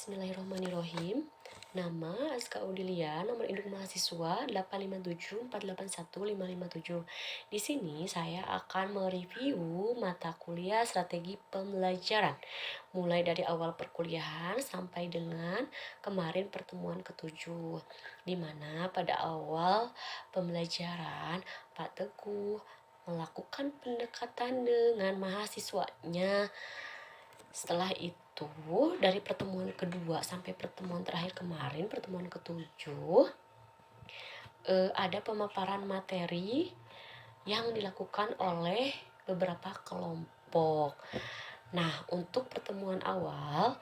Bismillahirrahmanirrahim. Nama Aska Audilia, nomor induk mahasiswa 857481557. Di sini saya akan mereview mata kuliah strategi pembelajaran, mulai dari awal perkuliahan sampai dengan kemarin pertemuan ketujuh, di mana pada awal pembelajaran Pak Teguh melakukan pendekatan dengan mahasiswanya. Setelah itu, dari pertemuan kedua sampai pertemuan terakhir kemarin, pertemuan ketujuh, ada pemaparan materi yang dilakukan oleh beberapa kelompok. Nah, untuk pertemuan awal,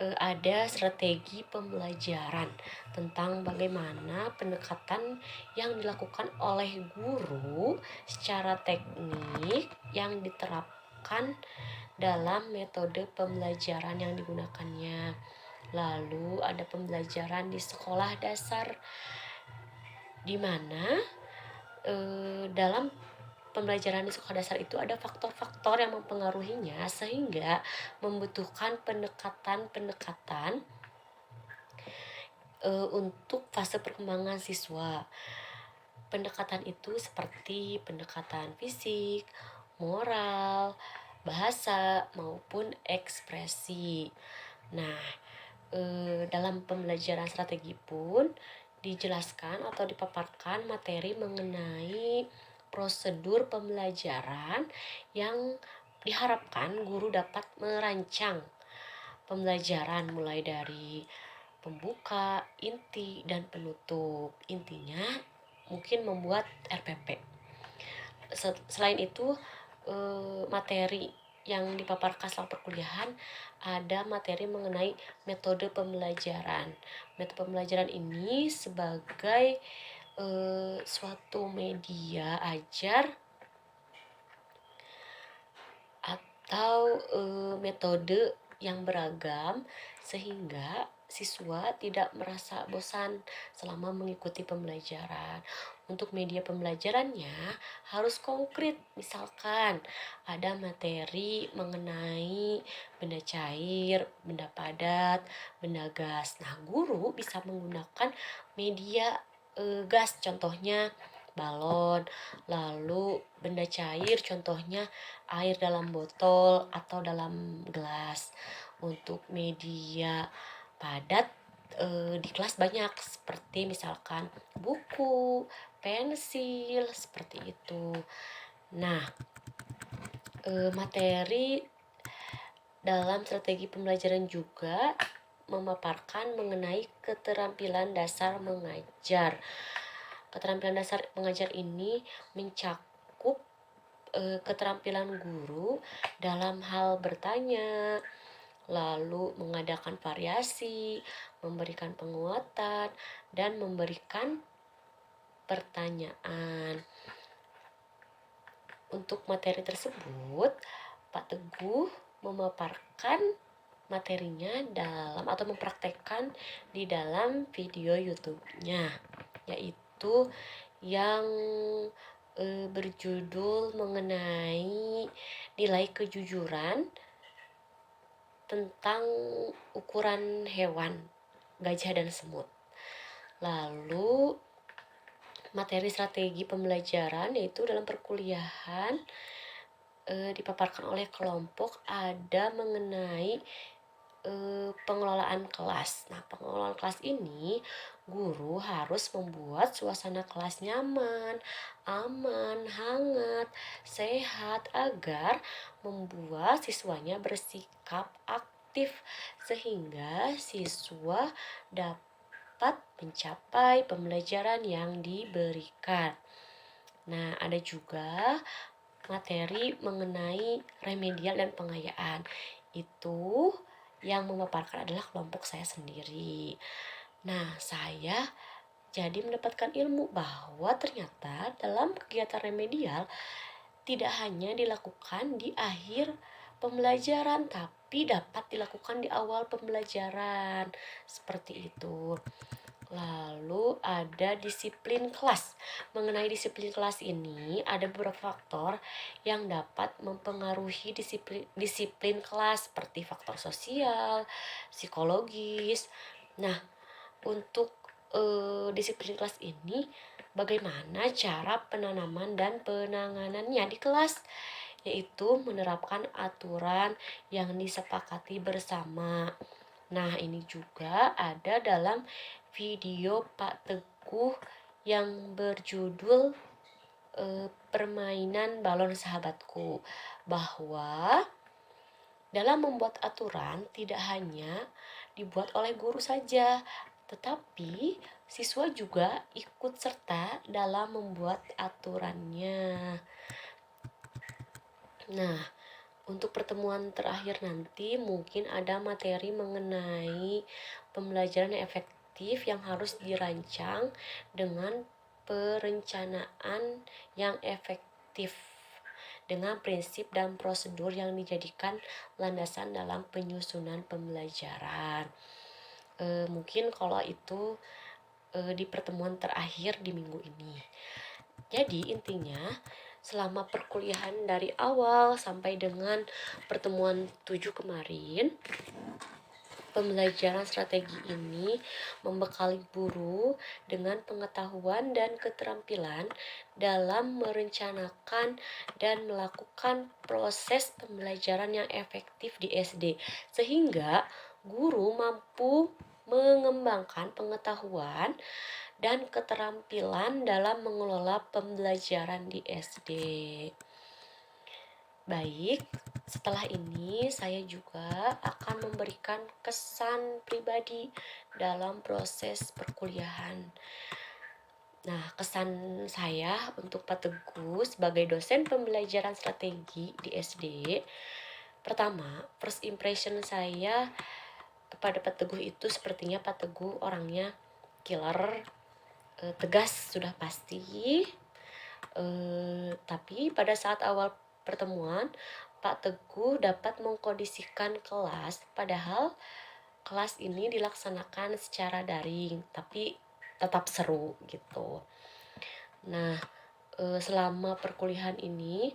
ada strategi pembelajaran tentang bagaimana pendekatan yang dilakukan oleh guru secara teknik yang diterapkan dalam metode pembelajaran yang digunakannya. Lalu ada pembelajaran di sekolah dasar, di mana dalam pembelajaran di sekolah dasar itu ada faktor-faktor yang mempengaruhinya sehingga membutuhkan pendekatan-pendekatan untuk fase perkembangan siswa. Pendekatan itu seperti pendekatan fisik, moral, bahasa, maupun ekspresi. Nah, dalam pembelajaran strategi pun dijelaskan atau dipaparkan materi mengenai prosedur pembelajaran yang diharapkan guru dapat merancang pembelajaran mulai dari pembuka, inti, dan penutup. Intinya mungkin membuat RPP. Selain itu, materi yang dipaparkan selama perkuliahan ada materi mengenai metode pembelajaran. Metode pembelajaran ini sebagai suatu media ajar atau metode yang beragam sehingga siswa tidak merasa bosan selama mengikuti pembelajaran. Untuk media pembelajarannya harus konkret, misalkan ada materi mengenai benda cair, benda padat, benda gas. Nah, guru bisa menggunakan media gas, contohnya balon, lalu benda cair contohnya air dalam botol atau dalam gelas. Untuk media padat di kelas banyak, seperti misalkan buku, pensil, seperti itu. Nah, materi dalam strategi pembelajaran juga memaparkan mengenai keterampilan dasar mengajar. Keterampilan dasar mengajar ini mencakup keterampilan guru dalam hal bertanya, lalu mengadakan variasi, memberikan penguatan, dan memberikan pertanyaan. Untuk materi tersebut, Pak Teguh memaparkan materinya dalam atau mempraktekkan di dalam video YouTube-nya, yaitu yang berjudul mengenai nilai kejujuran tentang ukuran hewan, gajah dan semut. Lalu materi strategi pembelajaran yaitu dalam perkuliahan dipaparkan oleh kelompok ada mengenai pengelolaan kelas. Nah, pengelolaan kelas ini guru harus membuat suasana kelas nyaman, aman, hangat, sehat agar membuat siswanya bersikap aktif sehingga siswa dapat mencapai pembelajaran yang diberikan. Nah, ada juga materi mengenai remedial dan pengayaan. Itu yang memaparkan adalah kelompok saya sendiri. Nah, saya jadi mendapatkan ilmu bahwa ternyata dalam kegiatan remedial tidak hanya dilakukan di akhir pembelajaran, tapi dapat dilakukan di awal pembelajaran. Seperti itu. Lalu ada disiplin kelas. Mengenai disiplin kelas ini, ada beberapa faktor yang dapat mempengaruhi disiplin kelas seperti faktor sosial, psikologis. Nah, untuk disiplin kelas ini, bagaimana cara penanaman dan penanganannya di kelas? Yaitu menerapkan aturan yang disepakati bersama. Nah, ini juga ada dalam video Pak Teguh yang berjudul Permainan Balon Sahabatku, bahwa dalam membuat aturan tidak hanya dibuat oleh guru saja, tetapi siswa juga ikut serta dalam membuat aturannya. Nah, untuk pertemuan terakhir nanti mungkin ada materi mengenai pembelajaran yang efektif yang harus dirancang dengan perencanaan yang efektif dengan prinsip dan prosedur yang dijadikan landasan dalam penyusunan pembelajaran. Mungkin kalau itu di pertemuan terakhir di minggu ini. Jadi intinya selama perkuliahan dari awal sampai dengan pertemuan 7 kemarin, pembelajaran strategi ini membekali guru dengan pengetahuan dan keterampilan dalam merencanakan dan melakukan proses pembelajaran yang efektif di SD, sehingga guru mampu mengembangkan pengetahuan dan keterampilan dalam mengelola pembelajaran di SD. Baik, setelah ini saya juga akan memberikan kesan pribadi dalam proses perkuliahan. Nah, kesan saya untuk Pak Teguh sebagai dosen pembelajaran strategi di SD. Pertama, first impression saya kepada Pak Teguh itu sepertinya Pak Teguh orangnya killer, tegas sudah pasti. Tapi pada saat awal pertemuan, Pak Teguh dapat mengkondisikan kelas, padahal kelas ini dilaksanakan secara daring, tapi tetap seru gitu. Nah, selama perkuliahan ini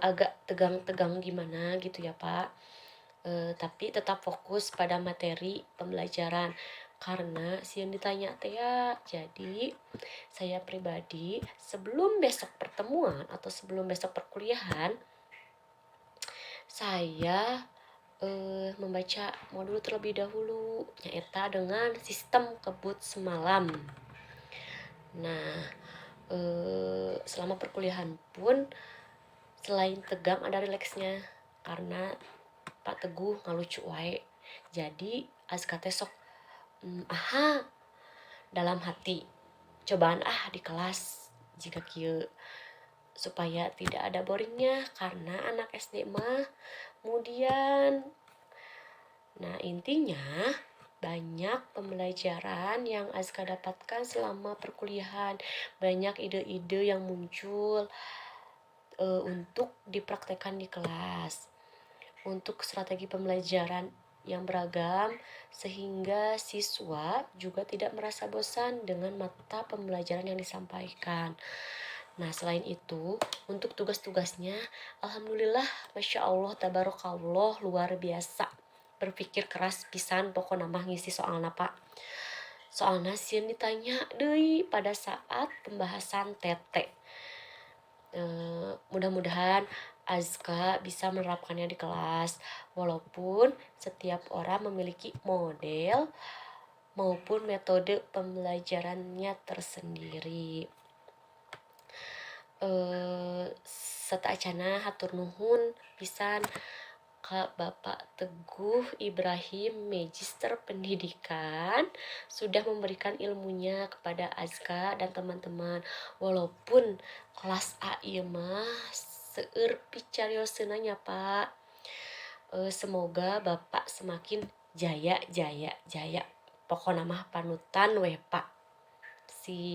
agak tegang-tegang gimana gitu ya Pak. Tapi tetap fokus pada materi pembelajaran karena yang ditanya teh ya. Jadi saya pribadi sebelum besok pertemuan atau sebelum besok perkuliahan, saya membaca modul terlebih dahulu yaitu dengan sistem kebut semalam. Nah, selama perkuliahan pun selain tegang ada rileksnya karena Pak Teguh ngalucu wae. Jadi ASKT sok aha dalam hati cobaan di kelas jika kieu supaya tidak ada boringnya karena anak SD mah kemudian. Nah, intinya banyak pembelajaran yang Azka dapatkan selama perkuliahan, banyak ide-ide yang muncul untuk dipraktekkan di kelas, untuk strategi pembelajaran yang beragam sehingga siswa juga tidak merasa bosan dengan mata pembelajaran yang disampaikan. Nah, selain itu, untuk tugas-tugasnya, alhamdulillah, masya Allah, tabarakallah, luar biasa. Berpikir keras pisan pokoknya mah ngisi soalna Pak. Soalnya sieun ditanya deui pada saat pembahasan TT. Mudah-mudahan Azka bisa menerapkannya di kelas, walaupun setiap orang memiliki model maupun metode pembelajarannya tersendiri. Satacana hatur nuhun pisan Kak Bapak Teguh Ibrahim, Magister Pendidikan, sudah memberikan ilmunya kepada Azka dan teman-teman. Walaupun kelas A ieu mah seueur picarioseuna nya Pak. Semoga Bapak semakin jaya jaya jaya. Pokona mah panutan we Pak. Si